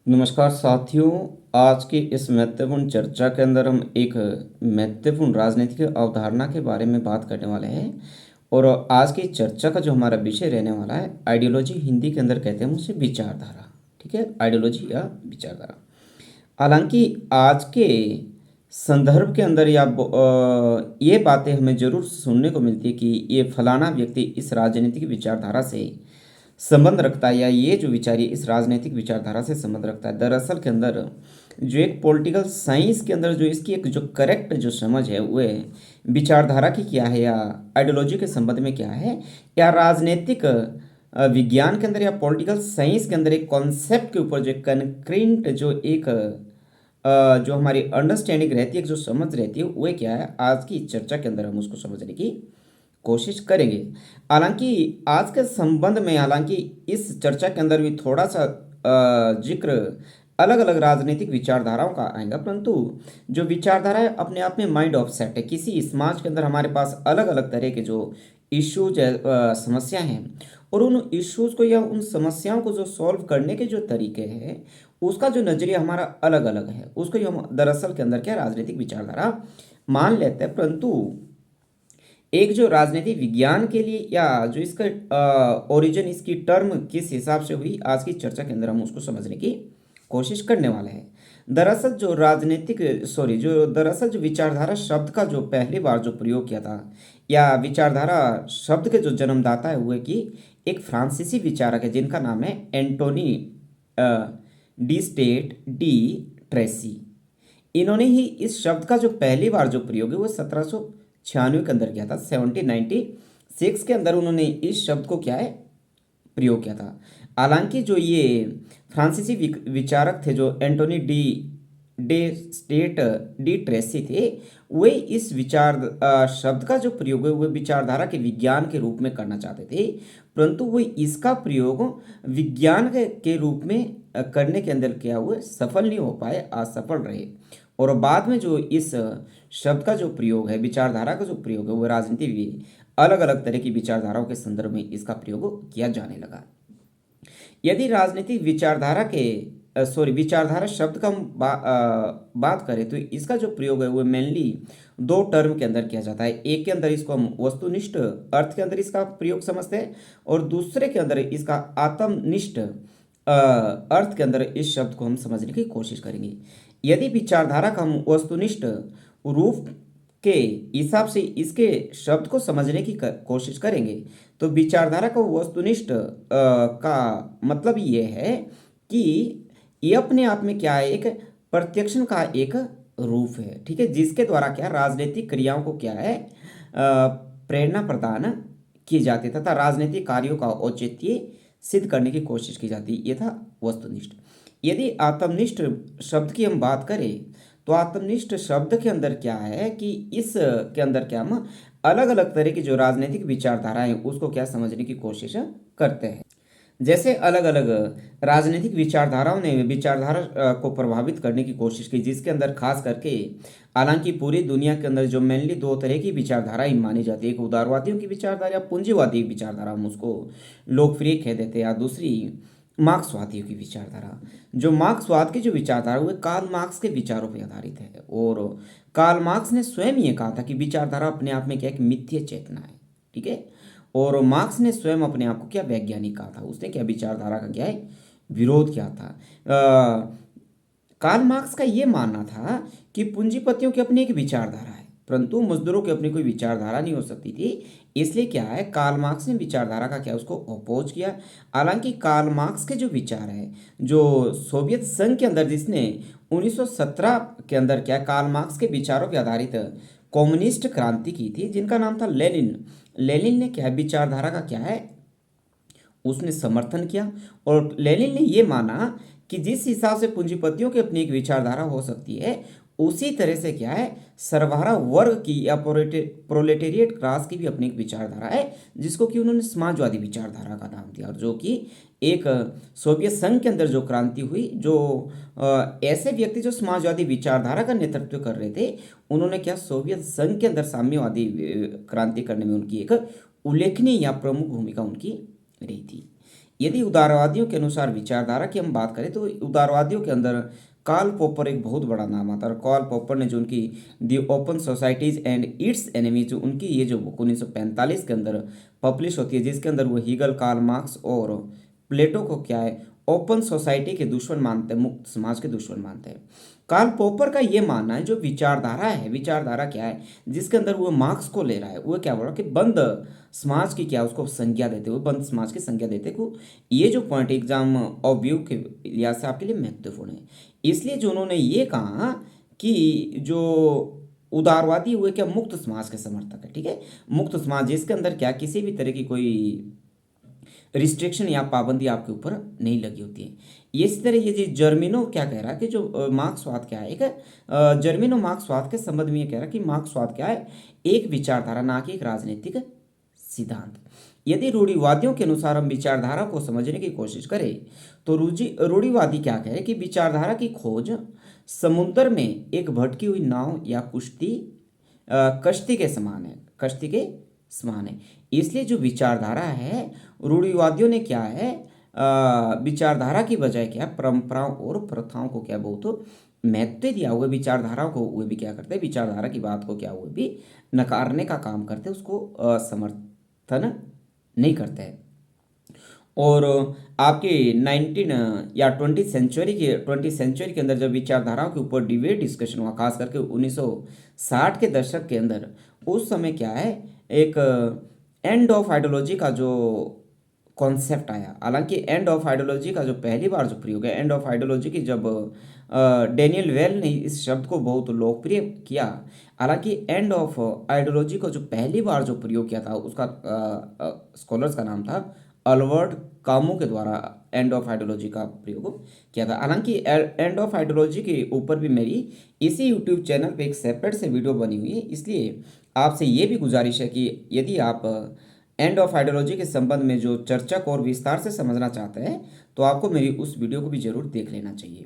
नमस्कार साथियों। आज की इस महत्वपूर्ण चर्चा के अंदर हम एक महत्वपूर्ण राजनीतिक अवधारणा के बारे में बात करने वाले हैं। और आज की चर्चा का जो हमारा विषय रहने वाला है, आइडियोलॉजी हिंदी के अंदर कहते हैं उसे विचारधारा। ठीक है, आइडियोलॉजी या विचारधारा। हालांकि आज के संदर्भ के अंदर ये बातें हमें जरूर सुनने को मिलती है कि ये फलाना व्यक्ति इस राजनीतिक विचारधारा से संबंध रखता है, या ये जो विचारी इस राजनीतिक विचारधारा से संबंध रखता है। दरअसल के अंदर जो एक पॉलिटिकल साइंस के अंदर जो इसकी एक जो करेक्ट जो समझ है वह विचारधारा की क्या है, या आइडियोलॉजी के संबंध में क्या है, या राजनीतिक विज्ञान के अंदर या पॉलिटिकल साइंस के अंदर एक कॉन्सेप्ट के ऊपर जो कंक्रीट जो एक जो हमारी अंडरस्टैंडिंग रहती है, जो समझ रहती है, वह क्या है, आज की चर्चा के अंदर हम उसको समझने की कोशिश करेंगे। हालांकि आज के संबंध में, हालांकि इस चर्चा के अंदर भी थोड़ा सा जिक्र अलग अलग राजनीतिक विचारधाराओं का आएगा, परंतु जो विचारधारा है अपने आप में माइंड ऑफ सेट है। किसी समाज के अंदर हमारे पास अलग अलग तरह के जो इश्यूज समस्या हैं, और उन इश्यूज को या उन समस्याओं को जो सॉल्व करने के जो तरीके हैं, उसका जो नजरिया हमारा अलग अलग है, उसको ही हम दरअसल के अंदर क्या राजनीतिक विचारधारा मान लेते हैं। परंतु एक जो राजनीति विज्ञान के लिए, या जो इसका ओरिजिन, इसकी टर्म किस हिसाब से हुई, आज की चर्चा के अंदर हम उसको समझने की कोशिश करने वाले हैं। दरअसल जो विचारधारा शब्द का जो पहली बार जो प्रयोग किया था, या विचारधारा शब्द के जो जन्मदाता है हुए कि एक फ्रांसीसी विचारक है जिनका नाम है Antoine de Stutt de Tracy. इन्होंने ही इस शब्द का जो पहली बार जो प्रयोग है वो 1796 के अंदर किया था। 1796 के अंदर उन्होंने इस शब्द को क्या है प्रयोग किया था। हालांकि जो ये फ्रांसीसी विचारक थे जो Antoine de Stutt de Tracy थे, वे इस शब्द का जो प्रयोग है वह विचारधारा के विज्ञान के रूप में करना चाहते थे, परंतु वो इसका प्रयोग विज्ञान के रूप में करने के अंदर क्या हुए, सफल नहीं हो पाए, असफल रहे। और बाद में जो इस शब्द का जो प्रयोग है, विचारधारा का जो प्रयोग है, वो राजनीति भी अलग अलग तरह की विचारधाराओं के संदर्भ में इसका प्रयोग किया जाने लगा। यदि राजनीतिक विचारधारा के विचारधारा शब्द का हम बात करें तो इसका जो प्रयोग है वो मेनली दो टर्म के अंदर किया जाता है। एक के अंदर इसको हम वस्तुनिष्ठ अर्थ के अंदर इसका प्रयोग समझते हैं, और दूसरे के अंदर इसका आत्मनिष्ठ अर्थ के अंदर इस शब्द को हम समझने की कोशिश करेंगे। यदि विचारधारा का हम वस्तुनिष्ठ रूप के हिसाब से इसके शब्द को समझने की कोशिश करेंगे, तो विचारधारा का वस्तुनिष्ठ का मतलब ये है कि ये अपने आप में क्या है, एक प्रत्यक्षण का एक रूप है। ठीक है, जिसके द्वारा क्या राजनीतिक क्रियाओं को क्या है प्रेरणा प्रदान की जाती है, तथा राजनीतिक कार्यों का औचित्य सिद्ध करने की कोशिश की जाती है। ये था वस्तुनिष्ठ। यदि आत्मनिष्ठ शब्द की हम बात करें, तो आत्मनिष्ठ शब्द के अंदर क्या है कि इस के अंदर क्या हम अलग अलग तरह की जो राजनीतिक विचारधाराएं हैं उसको क्या समझने की कोशिश करते हैं। जैसे अलग अलग राजनीतिक विचारधाराओं ने विचारधारा को प्रभावित करने की कोशिश की, जिसके अंदर खास करके, हालांकि पूरी दुनिया के अंदर जो मेनली दो तरह की विचारधाराएं मानी जाती है, एक उदारवादियों की विचारधारा या पूंजीवादी विचारधारा हम उसको लोकप्रिय कह देते हैं, या दूसरी मार्क्सवादियों की विचारधारा। जो मार्क्सवाद की जो विचारधारा वो कार्ल मार्क्स के विचारों पर आधारित है, और कार्ल मार्क्स ने स्वयं ये कहा था कि विचारधारा अपने आप में क्या एक मिथ्य चेतना है। ठीक है, और मार्क्स ने स्वयं अपने आप को क्या वैज्ञानिक कहा था, उसने क्या विचारधारा का क्या है विरोध किया था। कार्ल मार्क्स का ये मानना था कि पूंजीपतियों की अपनी एक विचारधारा है, परंतु मजदूरों की अपनी कोई विचारधारा नहीं हो सकती थी। इसलिए क्या है, कार्ल मार्क्स ने विचारधारा का क्या उसको अपोज किया। हालांकि कार्ल मार्क्स के जो विचार है, जो सोवियत संघ के अंदर जिसने 1917 के अंदर क्या कार्ल मार्क्स के विचारों पर आधारित कम्युनिस्ट क्रांति की थी, जिनका नाम था लेनिन। लेनिन ने क्या विचारधारा का क्या है उसने समर्थन किया, और लेनिन ने यह माना कि जिस हिसाब से पूंजीपतियों की अपनी एक विचारधारा हो सकती है, उसी तरह से क्या है सर्वहारा वर्ग की या प्रोलेटेरिएट क्लास की भी अपनी एक विचारधारा है, जिसको कि उन्होंने समाजवादी विचारधारा का नाम दिया। और जो कि एक सोवियत संघ के अंदर जो क्रांति हुई, जो ऐसे व्यक्ति जो समाजवादी विचारधारा का नेतृत्व कर रहे थे, उन्होंने क्या सोवियत संघ के अंदर साम्यवादी क्रांति करने में उनकी एक उल्लेखनीय या प्रमुख भूमिका उनकी रही थी। यदि उदारवादियों के अनुसार विचारधारा की हम बात करें तो उदारवादियों के अंदर कार्ल पॉपर एक बहुत बड़ा नाम आता है। और कार्ल पॉपर ने जो उनकी दी open societies and it's enemy, जो उनकी ये जो बुक 1945 के अंदर पब्लिश होती है, जिसके अंदर वो हीगल, कार्ल मार्क्स और प्लेटो को क्या है, ओपन सोसाइटी के दुश्मन मानते हैं, मुक्त समाज के दुश्मन मानते हैं। कार्ल पॉपर का ये मानना है जो विचारधारा है, विचारधारा क्या है जिसके अंदर वो मार्क्स को ले रहा है, वो क्या बोल रहा है कि बंद समाज की क्या उसको संज्ञा देते हुए, बंद समाज की संज्ञा देते को, ये जो पॉइंट एग्जाम ऑफ व्यू के लिहाज से आपके लिए महत्वपूर्ण है। इसलिए जो उन्होंने ये कहा कि जो उदारवादी हुए क्या मुक्त समाज के समर्थक है, ठीक है, मुक्त समाज जिसके अंदर क्या किसी भी तरह की कोई रिस्ट्रिक्शन या पाबंदी आपके ऊपर नहीं लगी होती है। इसी तरह ये जो जर्मिनो क्या कह रहा है कि जो मार्क्सवाद क्या है, एक जर्मिनो मार्क्सवाद के संबंध में ये कह रहा है कि मार्क्सवाद क्या है, एक विचारधारा ना कि एक राजनीतिक सिद्धांत। यदि रूढ़िवादियों के अनुसार हम विचारधारा को समझने की कोशिश करें तो रूढ़िवादी क्या कहे कि विचारधारा की खोज समुद्र में एक भटकी हुई नाव या कश्ती के समान है, कश्ती के समान है। इसलिए जो विचारधारा है, रूढ़िवादियों ने क्या है, विचारधारा की बजाय क्या है, परंपराओं और प्रथाओं को क्या बहुत महत्व दिया हुआ, विचारधारा को वे भी क्या करते हैं, विचारधारा की बात को क्या हुए भी नकारने का काम करते, उसको समर्थन नहीं करते हैं। और आपके 19 या 20 सेंचुरी के अंदर जब विचारधाराओं के ऊपर डिबेट डिस्कशन हुआ, खास करके 1960 के दशक के अंदर, उस समय क्या है, एक एंड ऑफ आइडियोलॉजी का जो कॉन्सेप्ट आया। हालांकि एंड ऑफ आइडियोलॉजी का जो पहली बार जो प्रयोग है, एंड ऑफ आइडियोलॉजी की जब डेनियल वेल ने इस शब्द को बहुत लोकप्रिय किया। हालांकि एंड ऑफ आइडियोलॉजी को जो पहली बार जो प्रयोग किया था उसका स्कॉलर्स का नाम था अल्बर्ट कामू के द्वारा एंड ऑफ आइडियोलॉजी का प्रयोग किया था। हालांकि एंड ऑफ आइडियोलॉजी के ऊपर भी मेरी इसी यूट्यूब चैनल पे एक सेपरेट से वीडियो बनी हुई है, इसलिए आपसे ये भी गुजारिश है कि यदि आप एंड ऑफ आइडियोलॉजी के संबंध में जो चर्चा को और विस्तार से समझना चाहते हैं तो आपको मेरी उस वीडियो को भी जरूर देख लेना चाहिए।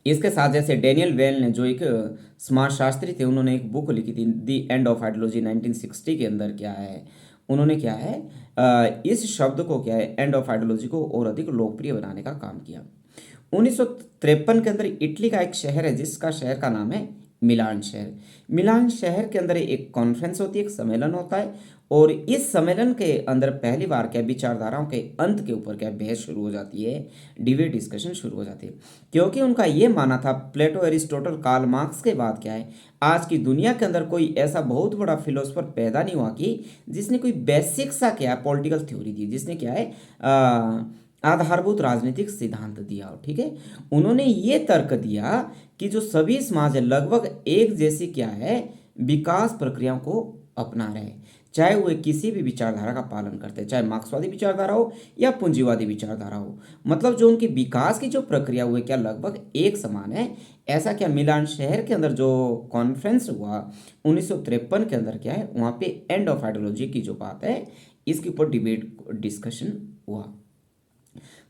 इसके साथ जैसे डेनियल वेल ने जो एक समाजशास्त्री थे, उन्होंने एक बुक लिखी थी दी एंड ऑफ आइडियोलॉजी 1960 के अंदर क्या है, उन्होंने क्या है इस शब्द को क्या है, एंड ऑफ आइडियोलॉजी को और अधिक लोकप्रिय बनाने का काम किया। 1953 के अंदर इटली का एक शहर है जिसका शहर का नाम है मिलान शहर। मिलान शहर के अंदर एक कॉन्फ्रेंस होती है, एक सम्मेलन होता है, और इस सम्मेलन के अंदर पहली बार क्या विचारधाराओं के अंत के ऊपर क्या बहस शुरू हो जाती है, डिबेट डिस्कशन शुरू हो जाती है। क्योंकि उनका ये मानना था प्लेटो, एरिस्टोटल, कार्ल मार्क्स के बाद क्या है, आज की दुनिया के अंदर कोई ऐसा बहुत बड़ा फिलोसफर पैदा नहीं हुआ कि जिसने कोई बेसिक सा क्या है पॉलिटिकल थ्योरी दी, जिसने क्या है आधारभूत राजनीतिक सिद्धांत दिया हो, ठीक है। उन्होंने ये तर्क दिया कि जो सभी समाज है लगभग एक जैसी क्या है विकास प्रक्रियाओं को अपना रहे हैं, चाहे वो किसी भी विचारधारा का पालन करते हैं, चाहे मार्क्सवादी विचारधारा हो या पूंजीवादी विचारधारा हो, मतलब जो उनकी विकास की जो प्रक्रिया हुई क्या लगभग एक समान है। ऐसा क्या मिलान शहर के अंदर जो कॉन्फ्रेंस हुआ 1953 के अंदर क्या है, वहाँ पे एंड ऑफ आइडियोलॉजी की जो बात है इसके ऊपर डिबेट डिस्कशन हुआ।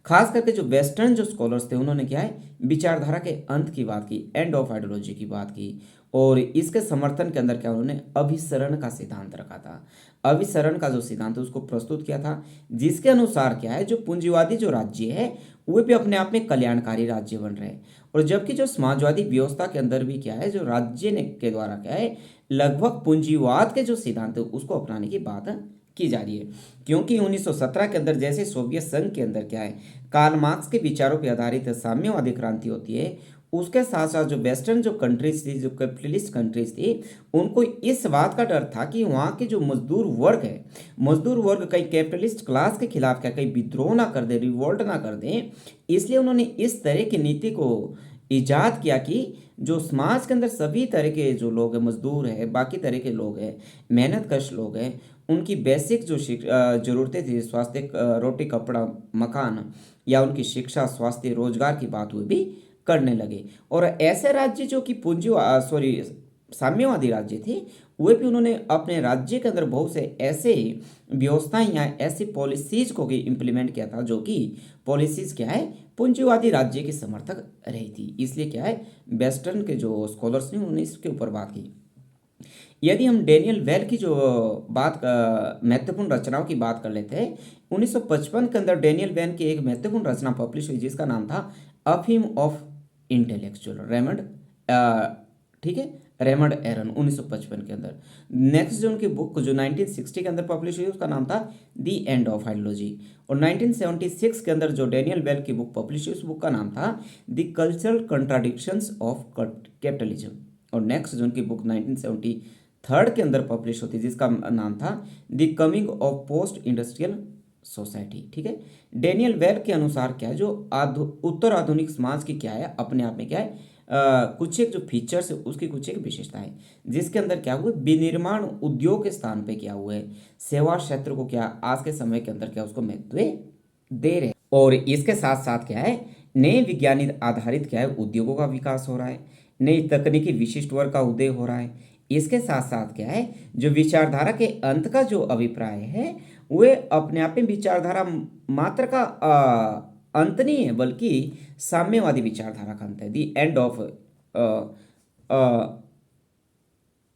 खास करके जो वेस्टर्न जो स्कॉलर्स थे उन्होंने क्या है विचारधारा के अंत की बात की, एंड ऑफ आइडियोलॉजी की बात की, और इसके समर्थन के अंदर क्या उन्होंने अभिसरण का सिद्धांत रखा था। अभिसरण का जो सिद्धांत है उसको प्रस्तुत किया था, जिसके अनुसार क्या है जो पूंजीवादी जो राज्य है वे भी अपने आप में कल्याणकारी राज्य बन रहे हैं, और जबकि जो समाजवादी व्यवस्था के अंदर भी क्या है जो राज्य ने के द्वारा क्या है लगभग पूंजीवाद के जो सिद्धांत है उसको अपनाने की बात की जा रही है। क्योंकि 1917 के अंदर जैसे सोवियत संघ के अंदर क्या है कार्ल मार्क्स के विचारों पर आधारित साम्यवादी क्रांति होती है, उसके साथ साथ जो वेस्टर्न जो कंट्रीज थी, जो कैपिटलिस्ट कंट्रीज थी, उनको इस बात का डर था कि वहाँ के जो मजदूर वर्ग है, मजदूर वर्ग कहीं कैपिटलिस्ट क्लास के खिलाफ क्या कहीं विद्रोह ना कर दे, रिवोल्ट ना कर दें, इसलिए उन्होंने इस तरह की नीति को ईजाद किया कि जो समाज के अंदर सभी तरह के जो लोग हैं, मजदूर है, बाकी तरह के लोग हैं, मेहनत कश लोग हैं, उनकी बेसिक जो जरूरतें थी, स्वास्थ्य, रोटी कपड़ा मकान, या उनकी शिक्षा, स्वास्थ्य, रोजगार की बात हुई भी करने लगे। और ऐसे राज्य जो कि साम्यवादी राज्य थे, वे भी उन्होंने अपने राज्य के अंदर बहुत से ऐसे व्यवस्थाएं या ऐसी पॉलिसीज को भी इम्प्लीमेंट किया था जो कि पॉलिसीज क्या है पूंजीवादी राज्य के समर्थक रही थी। इसलिए क्या है वेस्टर्न के जो स्कॉलर्स ने उन्होंने इसके ऊपर बात की। यदि हम डेनियल वेल की जो बात महत्वपूर्ण रचनाओं की बात कर लेते हैं, 1955 के अंदर डेनियल वेल की एक महत्वपूर्ण रचना पब्लिश हुई जिसका नाम था अफीम ऑफ इंटेलेक्चुअल रेमंड, ठीक है, रेमंड एरन, 1955 के अंदर। नेक्स्ट जो उनकी बुक जो 1960 के अंदर पब्लिश हुई उसका नाम था द एंड ऑफ आइडियोलॉजी। और 1976 के अंदर जो डेनियल वेल की बुक पब्लिश हुई उस बुक का नाम था the cultural contradictions of capitalism. और नेक्स्ट जो उनकी बुक 1973 के अंदर पब्लिश होती है जिसका नाम था the coming of post industrial society, ठीक है। डेनियल वेल के अनुसार क्या है, जो उत्तर आधुनिक समाज की क्या है, अपने आप में क्या है, कुछ एक जो फीचर्स है उसकी कुछ एक विशेषता है, जिसके अंदर क्या हुआ, विनिर्माण उद्योग के स्थान पे क्या हुआ है, सेवा क्षेत्र को क्या आज के समय के अंदर क्या उसको महत्व दे रहे हैं। और इसके साथ साथ क्या है, नए विज्ञानिक आधारित क्या है उद्योगों का विकास हो रहा है, नई तकनीकी विशिष्ट वर्ग का उदय हो रहा है। इसके साथ साथ क्या है, जो विचारधारा के अंत का जो अभिप्राय है वे अपने आप में विचारधारा मात्र का अंत नहीं है, बल्कि साम्यवादी विचारधारा का अंत है। दी एंड ऑफ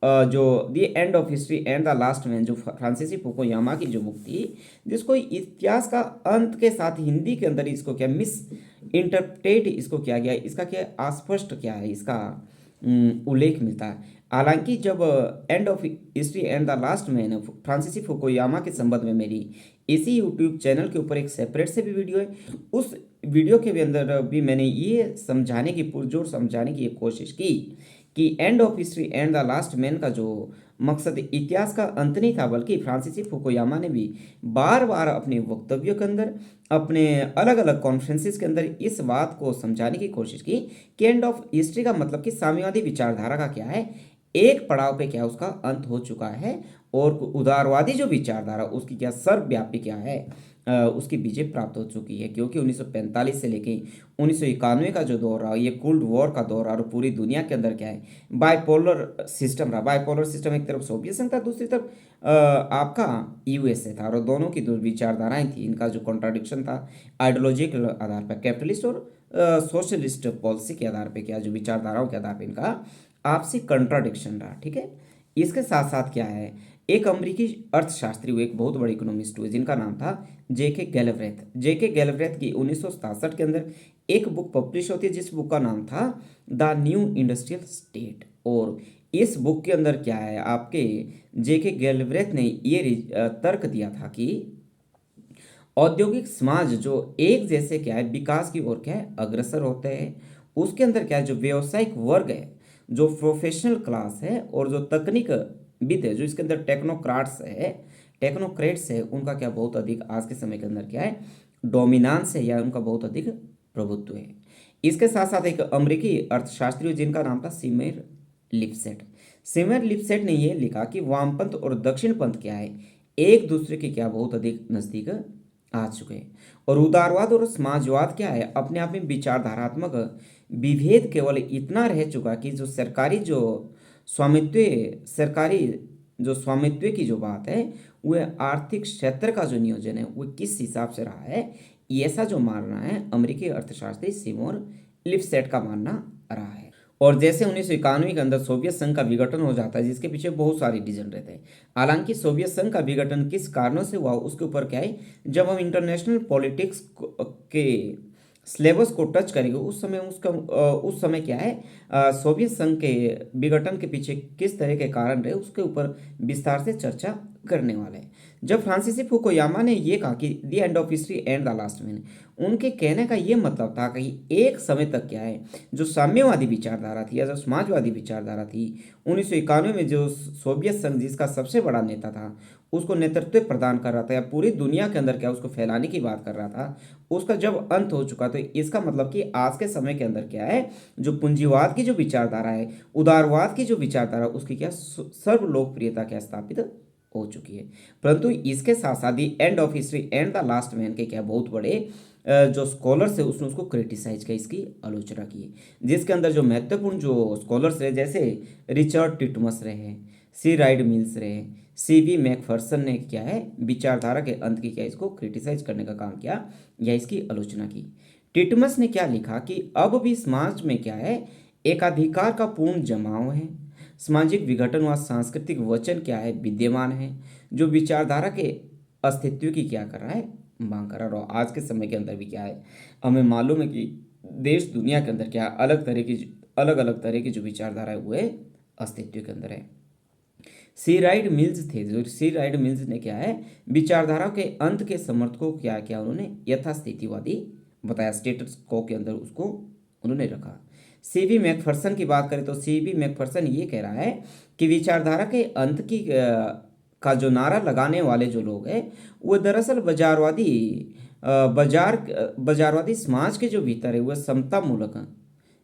जो the end of history and the last man, जो फ्रांसीसी फुकुयामा की जो बुक थी, जिसको इतिहास का अंत के साथ हिंदी के अंदर इसको क्या मिस इंटरप्रेट इसको किया गया, इसका क्या अस्पष्ट क्या है, इसका उल्लेख मिलता है। हालांकि जब and of history and the last man फ्रांसीसी फुकुयामा के संबंध में मेरी इसी यूट्यूब चैनल के ऊपर एक सेपरेट से भी वीडियो है, उस वीडियो के भी अंदर भी मैंने ये समझाने की पुरजोर समझाने की कोशिश की कि and of history and the last man का जो मकसद इतिहास का अंत नहीं था, बल्कि फ्रांसीसी फुकुयामा ने भी बार बार अपने वक्तव्यों के अंदर, अपने अलग अलग कॉन्फ्रेंसिस के अंदर इस बात को समझाने की कोशिश की कि एंड ऑफ हिस्ट्री का मतलब कि साम्यवादी विचारधारा का क्या है, एक पड़ाव पे क्या उसका अंत हो चुका है, और उदारवादी जो विचारधारा उसकी क्या सर्वव्यापी क्या है, उसकी विजय प्राप्त हो चुकी है। क्योंकि 1945 से लेके 1991 का जो दौर रहा, ये कोल्ड वॉर का दौर रहा, और पूरी दुनिया के अंदर क्या है बाइपोलर सिस्टम रहा। बाइपोलर सिस्टम एक तरफ सोवियत संघ था, दूसरी तरफ आपका यूएसए था, और दोनों की दो विचारधाराएं थी, इनका जो कॉन्ट्राडिक्शन था आइडियोलॉजिकल आधार पर, कैपिटलिस्ट और सोशलिस्ट पॉलिसी के आधार पर, क्या जो विचारधाराओं के आधार पर इनका आपसी कंट्राडिक्शन रहा, ठीक है। इसके साथ साथ क्या है, एक अमेरिकी अर्थशास्त्री हुए, एक बहुत बड़े इकोनॉमिस्ट हुए जिनका नाम था जेके गैलब्रेथ। जेके गैलब्रेथ की 1967 के अंदर एक बुक पब्लिश होती है जिस बुक का नाम था द न्यू इंडस्ट्रियल स्टेट। और इस बुक के अंदर क्या है, आपके जेके गैलब्रेथ ने ये तर्क दिया था कि औद्योगिक समाज जो एक जैसे क्या है विकास की ओर क्या है अग्रसर होते हैं, उसके अंदर क्या है जो व्यावसायिक वर्ग है, जो प्रोफेशनल क्लास है, और जो तकनीक विद है, जो इसके अंदर टेक्नोक्रेट्स है, उनका क्या बहुत अधिक आज के समय के अंदर क्या है डोमिनांस है, या उनका बहुत अधिक प्रभुत्व है। इसके साथ साथ एक अमेरिकी अर्थशास्त्री जिनका नाम था सिमेर लिपसेट। सिमेर लिपसेट ने यह लिखा कि वामपंथ और दक्षिणपंथ क्या है एक दूसरे के क्या बहुत अधिक नजदीक आ चुके हैं, और उदारवाद और समाजवाद क्या है अपने आप में विचारधारात्मक विभेद केवल इतना रह चुका कि जो सरकारी जो स्वामित्व की जो बात है, वह आर्थिक क्षेत्र का जो नियोजन है वो किस हिसाब से रहा है, ऐसा जो मानना है अमेरिकी अर्थशास्त्री सिमोर लिपसेट का मानना रहा है। और जैसे 1991 के अंदर सोवियत संघ का विघटन हो जाता है, जिसके पीछे बहुत सारे रीजन रहते हैं। हालांकि सोवियत संघ का विघटन किस कारणों से हुआ उसके ऊपर क्या है, जब हम इंटरनेशनल पॉलिटिक्स के सिलेबस को टच करेंगे उस समय क्या है सोवियत संघ के विघटन के पीछे किस तरह के कारण रहे उसके ऊपर विस्तार से चर्चा करने वाले हैं। जब फ्रांसीसी फुकुयामा ने ये कहा कि the end of history and the last man, उनके कहने का ये मतलब था कि एक समय तक क्या है जो साम्यवादी विचारधारा थी या जो समाजवादी विचारधारा थी, 1991 में जो सोवियत संघ जिसका सबसे बड़ा नेता था उसको नेतृत्व प्रदान कर रहा था या पूरी दुनिया के अंदर क्या उसको फैलाने की बात कर रहा था, उसका जब अंत हो चुका तो इसका मतलब कि आज के समय के अंदर क्या है जो पूंजीवाद की जो विचारधारा है, उदारवाद की जो विचारधारा उसकी क्या सर्व लोकप्रियता क्या स्थापित हो चुकी है। परंतु इसके साथ साथ ही end of history and the last man के क्या बहुत बड़े जो स्कॉलर्स है उसने उसको क्रिटिसाइज किया, इसकी आलोचना की, जिसके अंदर जो महत्वपूर्ण जो स्कॉलर्स रहे जैसे रिचर्ड टिटमस रहे, सी राइड मिल्स रहे, सी वी मैकफर्सन ने क्या है विचारधारा के अंत की क्या इसको क्रिटिसाइज करने का काम किया या इसकी आलोचना की। टिटमस ने क्या लिखा कि अब भी समाज में क्या है एकाधिकार का पूर्ण जमाव है, सामाजिक विघटन व सांस्कृतिक वचन क्या है, विद्यमान है, जो विचारधारा के अस्तित्व की क्या कर रहा है, मांग कर रहा है। और आज के समय के अंदर भी क्या है, हमें मालूम है कि देश दुनिया के अंदर क्या है, अलग अलग तरह की जो विचारधारा है वो अस्तित्व के अंदर है। सी राइड मिल्स थे, जो सी राइड मिल्स ने क्या है, विचारधारा के अंत के समर्थकों को क्या किया, उन्होंने यथास्थितिवादी बताया, स्टेटस को के अंदर उसको उन्होंने रखा। सीबी मैकफरसन की बात करें तो सीबी मैकफरसन ये कह रहा है कि विचारधारा के अंत का जो नारा लगाने वाले जो लोग हैं वो दरअसल बाजारवादी समाज के जो भीतर है वह समता मूलक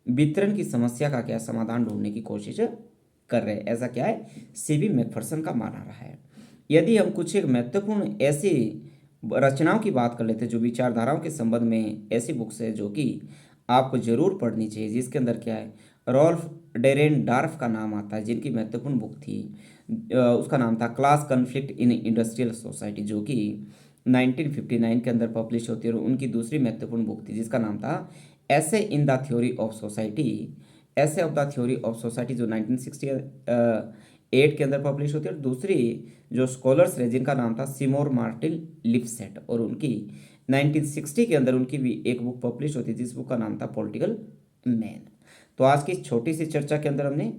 वितरण की समस्या का क्या समाधान ढूंढने की कोशिश कर रहे हैं, ऐसा क्या है, सीबी मैकफरसन का मानना रहा है। यदि हम कुछ एक महत्वपूर्ण ऐसी रचनाओं की बात कर लेते हैं जो विचारधाराओं के संबंध में, ऐसी बुक्स है जो कि आपको जरूर पढ़नी चाहिए, जिसके अंदर क्या है, रॉल्फ डेरेन डार्फ का नाम आता है, जिनकी महत्वपूर्ण बुक थी, उसका नाम था class conflict in industrial society, जो कि 1959 के अंदर पब्लिश होती है। और उनकी दूसरी महत्वपूर्ण बुक थी जिसका नाम था essay in the theory of society, essay of the theory of society, जो 1968 के अंदर पब्लिश होती है। और दूसरी जो स्कॉलर्स रहे जिनका नाम था सिमोर मार्टिन लिपसेट, और उनकी 1960 के अंदर उनकी भी एक बुक पब्लिश होती थी, जिस बुक का नाम था पॉलिटिकल मैन। तो आज की इस छोटी सी चर्चा के अंदर हमने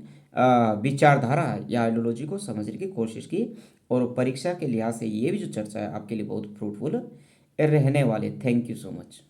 विचारधारा या आइडियोलॉजी को समझने की कोशिश की, और परीक्षा के लिहाज से ये भी जो चर्चा है आपके लिए बहुत फ्रूटफुल रहने वाली। Thank you so much.